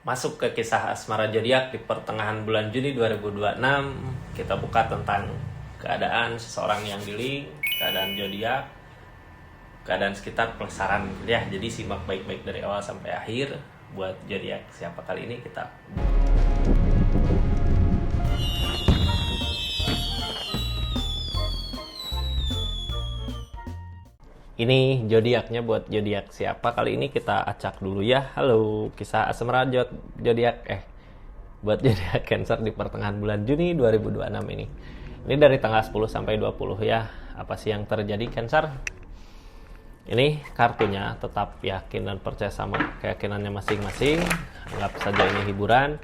masuk ke kisah asmara zodiak di pertengahan bulan Juni 2026. Kita buka tentang keadaan seseorang yang di keadaan zodiak, keadaan sekitar pelsaran ya. Jadi simak baik-baik dari awal sampai akhir. Buat zodiak siapa kali ini kita ini zodiaknya. Buat zodiak siapa kali ini kita acak dulu ya. Halo, kisah asmara zodiak buat zodiak Cancer di pertengahan bulan Juni 2026 ini. Ini dari tanggal 10 sampai 20 ya. Apa sih yang terjadi Cancer? Ini kartunya, tetap yakin dan percaya sama keyakinannya masing-masing. Anggap saja ini hiburan.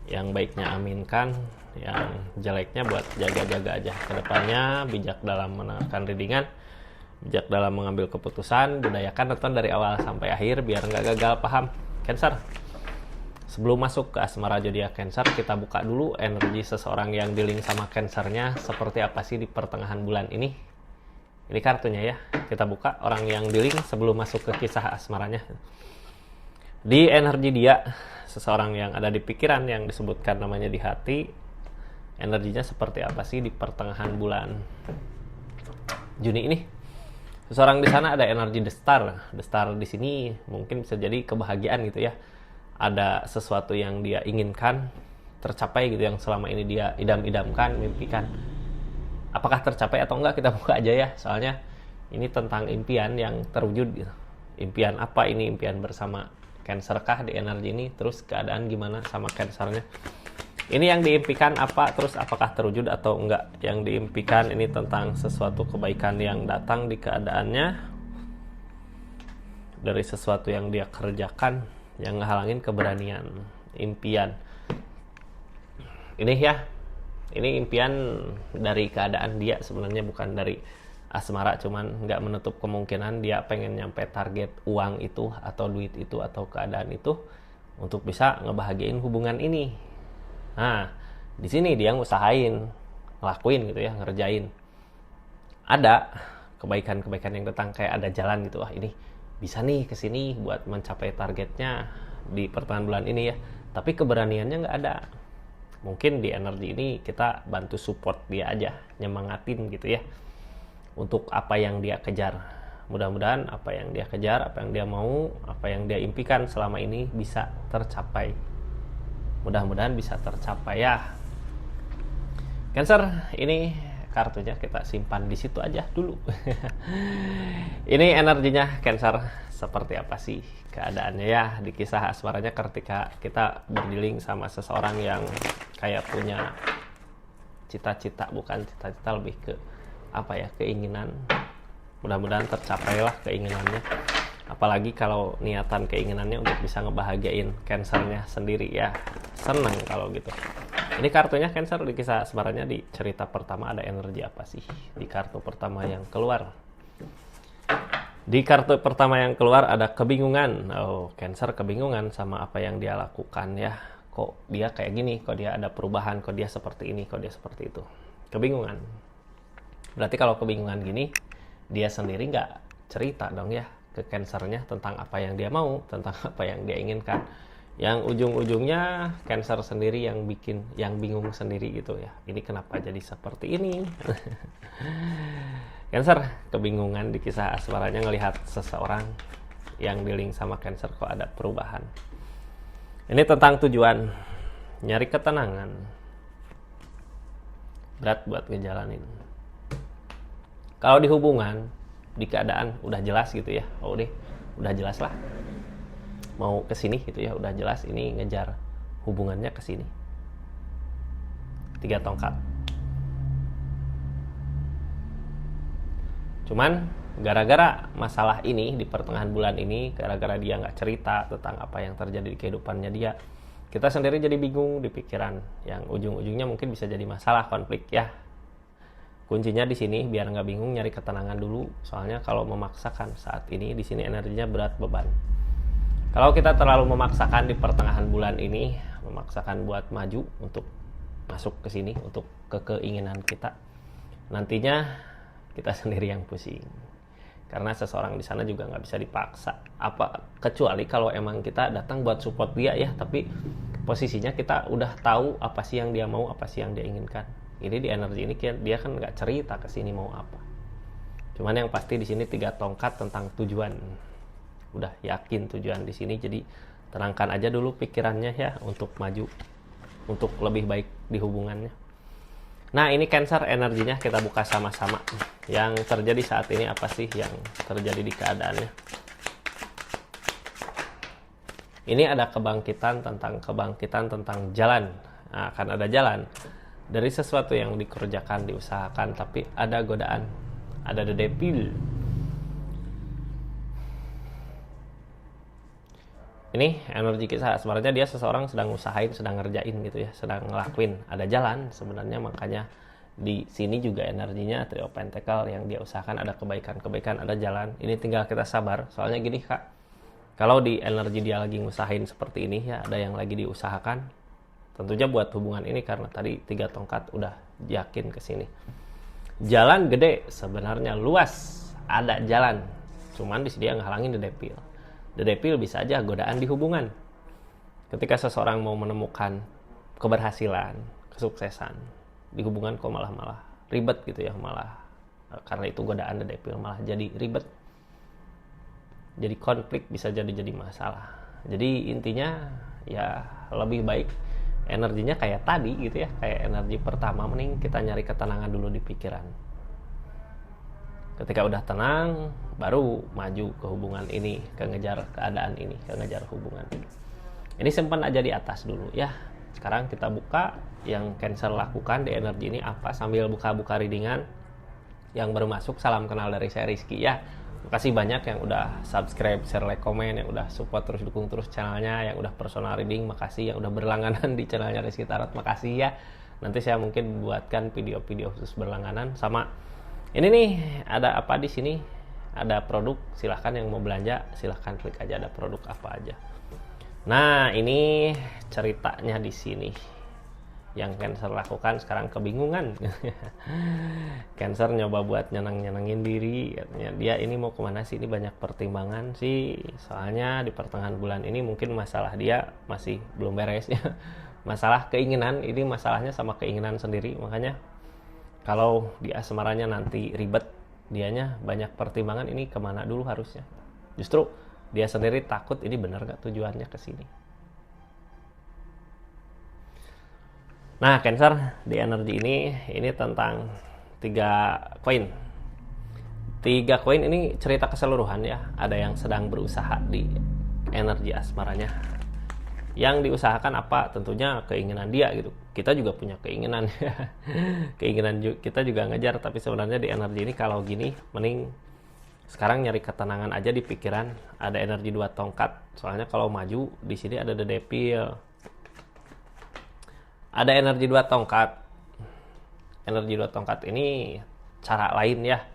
Yang baiknya aminkan, yang jeleknya buat jaga-jaga aja. Kedepannya bijak dalam menekan readingan, bijak dalam mengambil keputusan, budayakan nonton dari awal sampai akhir biar nggak gagal paham Cancer. Sebelum masuk ke asmara zodiak Cancer, kita buka dulu energi seseorang yang di-link sama Cancernya seperti apa sih di pertengahan bulan ini. Ini kartunya ya, kita buka orang yang di-link sebelum masuk ke kisah asmaranya. Di energi dia, seseorang yang ada di pikiran yang disebutkan namanya di hati, energinya seperti apa sih di pertengahan bulan Juni ini? Seseorang di sana ada energi The Star. The Star di sini mungkin bisa jadi kebahagiaan gitu ya. Ada sesuatu yang dia inginkan tercapai gitu, yang selama ini dia idam-idamkan, mimpikan. Apakah tercapai atau enggak kita buka aja ya. Soalnya ini tentang impian yang terwujud gitu. Impian apa ini? Impian bersama Cancer kah di energi ini? Terus keadaan gimana sama Cancernya? Ini yang diimpikan apa, terus apakah terwujud atau enggak? Yang diimpikan ini tentang sesuatu kebaikan yang datang di keadaannya, dari sesuatu yang dia kerjakan, yang ngehalangin keberanian, impian. Ini ya, ini impian dari keadaan dia sebenarnya, bukan dari asmara, cuman nggak menutup kemungkinan dia pengen nyampe target uang itu, atau duit itu, atau keadaan itu, untuk bisa ngebahagiain hubungan ini. Nah, di sini dia ngusahain, ngelakuin gitu ya, ngerjain. Ada kebaikan-kebaikan yang datang, kayak ada jalan gitu. Wah, ini bisa nih ke sini buat mencapai targetnya di pertengahan bulan ini ya. Tapi keberaniannya nggak ada. Mungkin di energi ini kita bantu support dia aja, nyemangatin gitu ya, untuk apa yang dia kejar. Mudah-mudahan apa yang dia kejar, apa yang dia mau, apa yang dia impikan selama ini bisa tercapai. Mudah-mudahan bisa tercapai ya. Cancer, ini kartunya kita simpan di situ aja dulu. Ini energinya Cancer seperti apa sih keadaannya ya di kisah asmaranya ketika kita berdealing sama seseorang yang kayak punya cita-cita, bukan cita-cita, lebih ke apa ya, keinginan. Mudah-mudahan tercapailah keinginannya. Apalagi kalau niatan keinginannya untuk bisa ngebahagiain Cancernya sendiri ya. Seneng kalau gitu. Ini kartunya Cancer di kisah asmaranya di cerita pertama ada energi apa sih di kartu pertama yang keluar? Di kartu pertama yang keluar ada kebingungan. Oh, Cancer kebingungan sama apa yang dia lakukan ya. Kok dia kayak gini, kok dia ada perubahan, kok dia seperti ini, kok dia seperti itu. Kebingungan. Berarti kalau kebingungan gini, dia sendiri nggak cerita dong ya ke Cancernya tentang apa yang dia mau, tentang apa yang dia inginkan. Yang ujung-ujungnya Cancer sendiri yang bikin, yang bingung sendiri gitu ya. Ini kenapa jadi seperti ini? Cancer kebingungan di kisah asmaranya ngelihat seseorang yang di-link sama Cancer kok ada perubahan. Ini tentang tujuan, nyari ketenangan, berat buat ngejalanin. Kalau di hubungan, di keadaan udah jelas gitu ya, oh deh udah jelas lah mau kesini gitu ya, udah jelas ini ngejar hubungannya kesini. 3 tongkat. Cuman gara-gara masalah ini di pertengahan bulan ini, gara-gara dia nggak cerita tentang apa yang terjadi di kehidupannya dia, kita sendiri jadi bingung di pikiran, yang ujung-ujungnya mungkin bisa jadi masalah, konflik ya. Kuncinya di sini biar nggak bingung, nyari ketenangan dulu. Soalnya kalau memaksakan saat ini, di sini energinya berat, beban. Kalau kita terlalu memaksakan di pertengahan bulan ini, memaksakan buat maju untuk masuk ke sini, untuk ke keinginan kita, nantinya kita sendiri yang pusing. karena seseorang di sana juga nggak bisa dipaksa, apa kecuali kalau emang kita datang buat support dia ya, tapi posisinya kita udah tahu apa sih yang dia mau, apa sih yang dia inginkan. Ini di energi ini dia kan nggak cerita ke sini mau apa, cuman yang pasti di sini 3 tongkat tentang tujuan, udah yakin tujuan di sini, jadi tenangkan aja dulu pikirannya ya untuk maju, untuk lebih baik di hubungannya. Nah, ini Cancer energinya kita buka sama-sama. Yang terjadi saat ini apa sih yang terjadi di keadaannya? Ini ada kebangkitan tentang jalan. Nah, akan ada jalan dari sesuatu yang dikerjakan, diusahakan, tapi ada godaan, ada the devil. Ini energi kisah sebenarnya dia seseorang sedang usahain, sedang ngerjain gitu ya, sedang ngelakuin, ada jalan sebenarnya, makanya di sini juga energinya Three of Pentacles yang dia usahakan, ada kebaikan, ada jalan. Ini tinggal kita sabar, soalnya gini Kak, kalau di energi dia lagi ngusahain seperti ini ya, ada yang lagi diusahakan, tentunya buat hubungan ini karena tadi 3 tongkat udah yakin ke sini. Jalan gede sebenarnya, luas, ada jalan, cuman di sini dia ngehalangin the devil. The devil bisa aja godaan di hubungan. Ketika seseorang mau menemukan keberhasilan, kesuksesan di hubungan, kok malah ribet gitu ya, malah karena itu godaan the devil malah jadi ribet, jadi konflik, bisa jadi masalah. Jadi intinya ya lebih baik energinya kayak tadi gitu ya, kayak energi pertama, mending kita nyari ketenangan dulu di pikiran. Ketika udah tenang, baru maju ke hubungan ini, ke ngejar keadaan ini, ke ngejar hubungan ini. Ini simpan aja di atas dulu ya. Sekarang kita buka yang Cancer lakukan di energi ini apa, sambil buka-buka readingan. Yang baru masuk, salam kenal dari saya Rizky ya. Makasih banyak yang udah subscribe, share, like, komen, yang udah support terus, dukung terus channelnya, yang udah personal reading, makasih. Yang udah berlangganan di channelnya Rizky Tarot, makasih ya. Nanti saya mungkin buatkan video-video khusus berlangganan. Sama ini nih, ada apa di sini? Ada produk, silahkan yang mau belanja, silahkan klik aja ada produk apa aja. Nah, ini ceritanya di sini. Yang Cancer lakukan sekarang kebingungan. Cancer nyoba buat nyenengin diri, katanya dia ini mau kemana sih? Ini banyak pertimbangan sih. Soalnya di pertengahan bulan ini mungkin masalah dia masih belum beres ya. Masalah keinginan, ini masalahnya sama keinginan sendiri, makanya kalau di asmaranya nanti ribet, dianya banyak pertimbangan, ini kemana dulu harusnya. Justru dia sendiri takut ini benar gak tujuannya ke sini. Nah, Cancer di energi ini tentang 3 koin. 3 koin ini cerita keseluruhan ya. Ada yang sedang berusaha di energi asmaranya. Yang diusahakan apa? Tentunya keinginan dia gitu. Kita juga punya keinginan. Keinginan kita juga ngejar, tapi sebenarnya di energi ini kalau gini, mending sekarang nyari ketenangan aja di pikiran. Ada energi 2 tongkat. Soalnya kalau maju di sini ada the devil. Ada energi 2 tongkat. Energi 2 tongkat ini cara lain ya.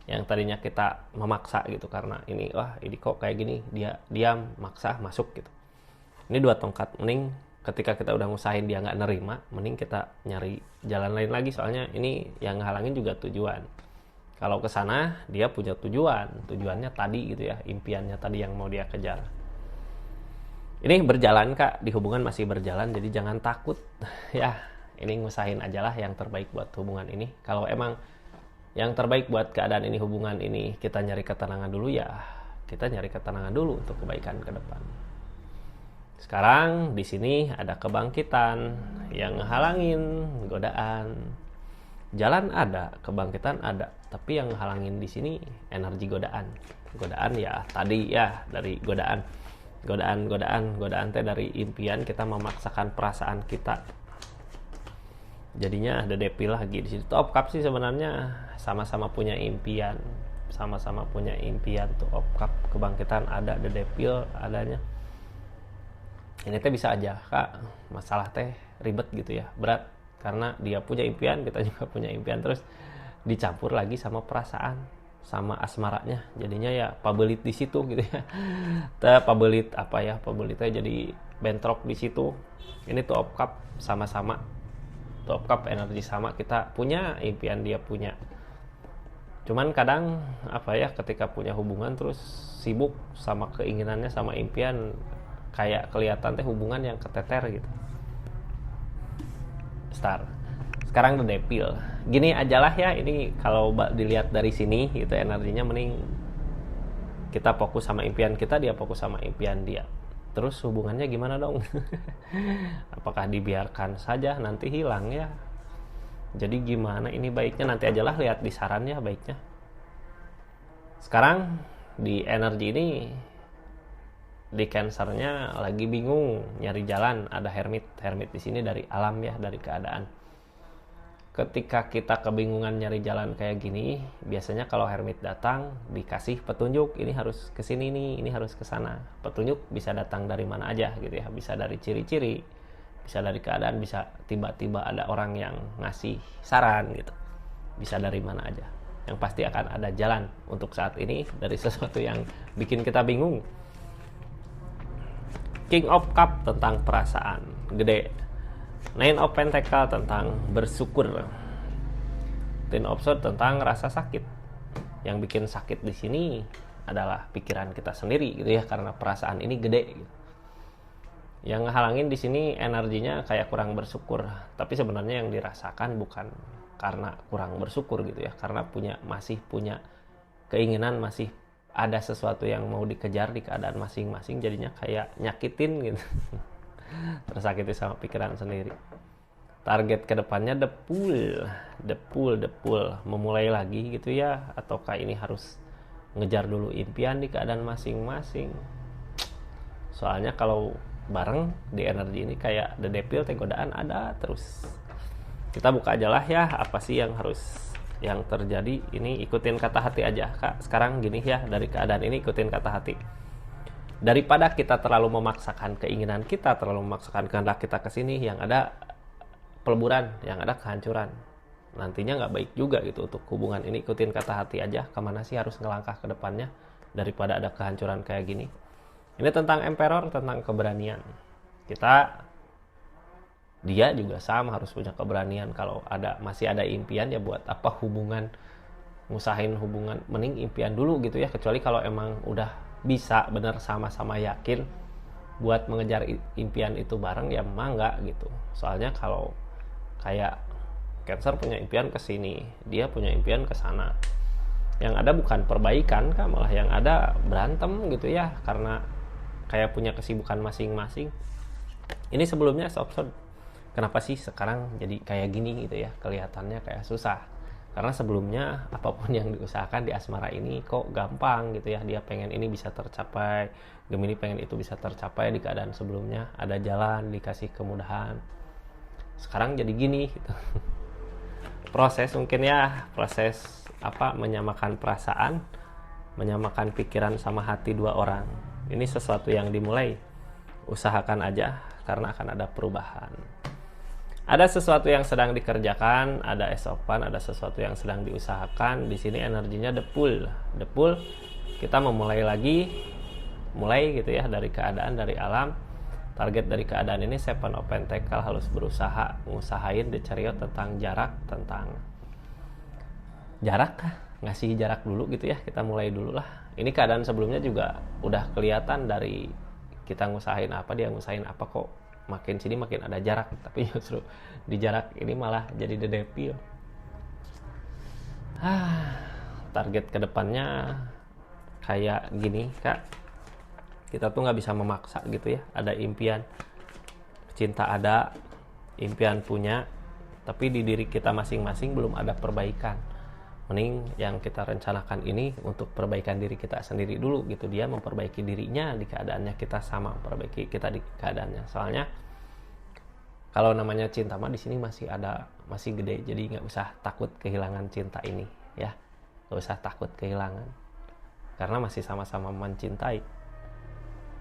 Yang tadinya kita memaksa gitu karena ini, wah ini kok kayak gini, dia diam, maksa masuk gitu. Ini 2 tongkat, mending ketika kita udah ngusahain dia nggak nerima, mending kita nyari jalan lain lagi, soalnya ini yang ngehalangin juga tujuan. Kalau ke sana dia punya tujuannya tadi gitu ya, impiannya tadi yang mau dia kejar. Ini berjalan Kak, di hubungan masih berjalan, jadi jangan takut ya. Ini ngusahain aja lah yang terbaik buat hubungan ini. Kalau emang yang terbaik buat keadaan ini, hubungan ini, kita nyari ketenangan dulu ya, kita nyari ketenangan dulu untuk kebaikan ke depan. Sekarang di sini ada kebangkitan yang halangin godaan. Jalan ada, kebangkitan ada, tapi yang halangin di sini energi godaan. Godaan ya tadi ya, dari godaan teh dari impian, kita memaksakan perasaan kita. Jadinya ada devil lagi di situ. Top cup sih sebenarnya sama-sama punya impian, tuh of cup, kebangkitan ada, the devil adanya. Ini teh bisa aja Kak, masalah teh ribet gitu ya, berat, karena dia punya impian, kita juga punya impian, terus dicampur lagi sama perasaan, sama asmaranya, jadinya ya pabelit di situ gitu ya. Pabelitnya jadi bentrok di situ. Ini tuh of cup sama-sama, tuh of cup energi sama, kita punya impian, dia punya, Cuman kadang apa ya, ketika punya hubungan terus sibuk sama keinginannya sama impian, kayak kelihatan teh hubungan yang keteter gitu. Sekarang The Devil. Gini ajalah ya, ini kalau dilihat dari sini gitu energinya, mending kita fokus sama impian kita, dia fokus sama impian dia. Terus hubungannya gimana dong? Apakah dibiarkan saja nanti hilang ya? Jadi gimana ini baiknya, nanti ajalah lihat di sarannya baiknya. Sekarang di energi ini, di Cancernya lagi bingung nyari jalan. Ada hermit di sini dari alam ya, dari keadaan. Ketika kita kebingungan nyari jalan kayak gini, biasanya kalau hermit datang dikasih petunjuk, ini harus ke sini nih, ini harus ke sana. Petunjuk bisa datang dari mana aja gitu ya, bisa dari ciri-ciri, bisa dari keadaan, bisa tiba-tiba ada orang yang ngasih saran gitu. Bisa dari mana aja. Yang pasti akan ada jalan untuk saat ini dari sesuatu yang bikin kita bingung. King of Cup tentang perasaan, gede. Nine of Pentacle tentang bersyukur. Ten of Swords tentang rasa sakit. Yang bikin sakit di sini adalah pikiran kita sendiri gitu ya, karena perasaan ini gede gitu. Yang ngehalangin di sini energinya kayak kurang bersyukur, tapi sebenarnya yang dirasakan bukan karena kurang bersyukur gitu ya, karena masih punya keinginan, masih ada sesuatu yang mau dikejar di keadaan masing-masing, jadinya kayak nyakitin gitu. Tersakiti sama pikiran sendiri. Target kedepannya the pool, memulai lagi gitu ya, ataukah ini harus ngejar dulu impian di keadaan masing-masing. Soalnya kalau bareng di energi ini kayak the devil, godaan ada terus. Kita buka aja lah ya, apa sih yang terjadi. Ini ikutin kata hati aja Kak. Sekarang gini ya, dari keadaan ini ikutin kata hati. Daripada kita terlalu memaksakan keinginan kita, terlalu memaksakan kehendak kita ke sini, yang ada peleburan, yang ada kehancuran. Nantinya nggak baik juga gitu untuk hubungan ini. Ikutin kata hati aja, kemana sih harus ngelangkah ke depannya daripada ada kehancuran kayak gini. Ini tentang Emperor, tentang keberanian. Dia juga sama, harus punya keberanian. Kalau masih ada impian, ya buat apa hubungan, ngusahain hubungan, mending impian dulu gitu ya. Kecuali kalau emang udah bisa bener sama-sama yakin buat mengejar impian itu bareng, ya emang enggak gitu. Soalnya kalau kayak Cancer punya impian ke sini, dia punya impian ke sana, yang ada bukan perbaikan Kak, malah yang ada berantem gitu ya, karena kayak punya kesibukan masing-masing. Ini sebelumnya soft. Kenapa sih sekarang jadi kayak gini gitu ya, kelihatannya kayak susah. Karena sebelumnya apapun yang diusahakan di asmara ini kok gampang gitu ya. Dia pengen ini bisa tercapai, Gemini pengen itu bisa tercapai. Di keadaan sebelumnya ada jalan, dikasih kemudahan. Sekarang jadi gini gitu. Proses mungkin ya, menyamakan perasaan, menyamakan pikiran sama hati dua orang. Ini sesuatu yang dimulai. Usahakan aja karena akan ada perubahan. Ada sesuatu yang sedang dikerjakan, ada esopan, ada sesuatu yang sedang diusahakan. Di sini energinya the pool. Kita memulai lagi, mulai gitu ya, dari keadaan, dari alam. Target dari keadaan ini Seven of Pentacle, harus berusaha ngusahain the Chariot tentang jarak, ngasih jarak dulu gitu ya. Kita mulai dulu lah. Ini keadaan sebelumnya juga udah kelihatan dari kita ngusahain apa, dia ngusahain apa, kok makin sini makin ada jarak, tapi justru di jarak ini malah jadi the devil. Target kedepannya kayak gini Kak, kita tuh nggak bisa memaksa gitu ya. Ada impian, cinta ada, impian punya, tapi di diri kita masing-masing belum ada perbaikan. Mending yang kita rencanakan ini untuk perbaikan diri kita sendiri dulu gitu. Dia memperbaiki dirinya di keadaannya, kita sama memperbaiki kita di keadaannya. Soalnya kalau namanya cinta mah di sini masih gede, jadi nggak usah takut kehilangan cinta ini ya. Nggak usah takut kehilangan, karena masih sama-sama mencintai.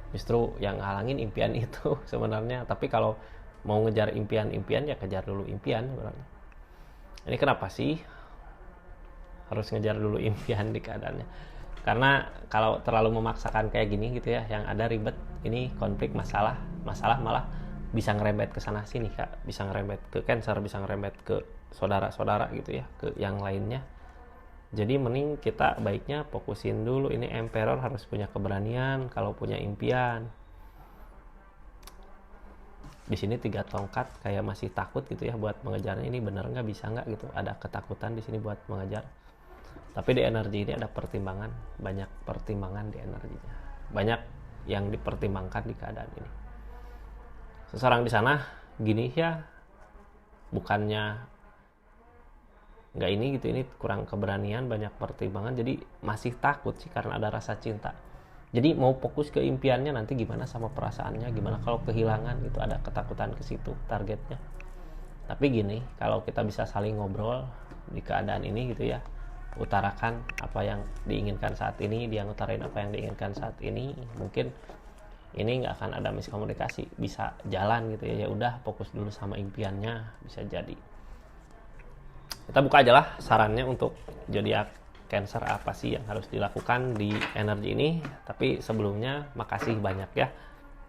Justru yang ngalangin impian itu sebenarnya. Tapi kalau mau ngejar impian ya kejar dulu impian sebenarnya. Ini kenapa sih harus ngejar dulu impian di keadaannya? Karena kalau terlalu memaksakan kayak gini gitu ya, yang ada ribet, ini konflik, masalah malah bisa ngerembet ke sana sini Kak, bisa ngerembet ke Cancer, bisa ngerembet ke saudara-saudara gitu ya, ke yang lainnya. Jadi mending kita baiknya fokusin dulu. Ini Emperor harus punya keberanian kalau punya impian. Di sini 3 tongkat kayak masih takut gitu ya buat mengejarnya. Ini bener nggak, bisa nggak gitu, ada ketakutan di sini buat mengejar. Tapi di energi ini ada pertimbangan, banyak pertimbangan di energinya, banyak yang dipertimbangkan di keadaan ini. Seseorang di sana gini ya, bukannya nggak ini gitu, ini kurang keberanian, banyak pertimbangan, jadi masih takut sih karena ada rasa cinta. Jadi mau fokus ke impiannya, nanti gimana sama perasaannya, gimana kalau kehilangan gitu, ada ketakutan ke situ targetnya. Tapi gini, kalau kita bisa saling ngobrol di keadaan ini gitu ya, utarakan apa yang diinginkan saat ini, dia ngutarain apa yang diinginkan saat ini, mungkin ini nggak akan ada miskomunikasi, bisa jalan gitu ya. Ya udah, fokus dulu sama impiannya, bisa jadi. Kita buka aja lah sarannya untuk zodiak Cancer, apa sih yang harus dilakukan di energi ini. Tapi sebelumnya makasih banyak ya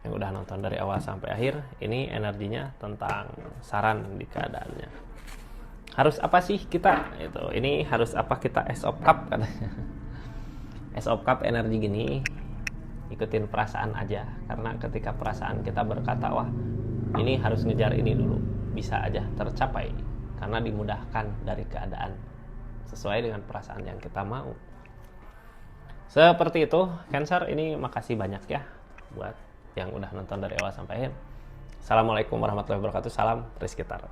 yang udah nonton dari awal sampai akhir. Ini energinya tentang saran di keadaannya. Harus apa sih kita? Ini harus apa kita? Ace of Cup katanya. Ace of Cup energi gini, ikutin perasaan aja. Karena ketika perasaan kita berkata, wah ini harus ngejar ini dulu, bisa aja tercapai. Karena dimudahkan dari keadaan sesuai dengan perasaan yang kita mau. Seperti itu Cancer, ini makasih banyak ya buat yang udah nonton dari awal sampai akhir. Assalamualaikum warahmatullahi wabarakatuh. Salam Rizky Tar.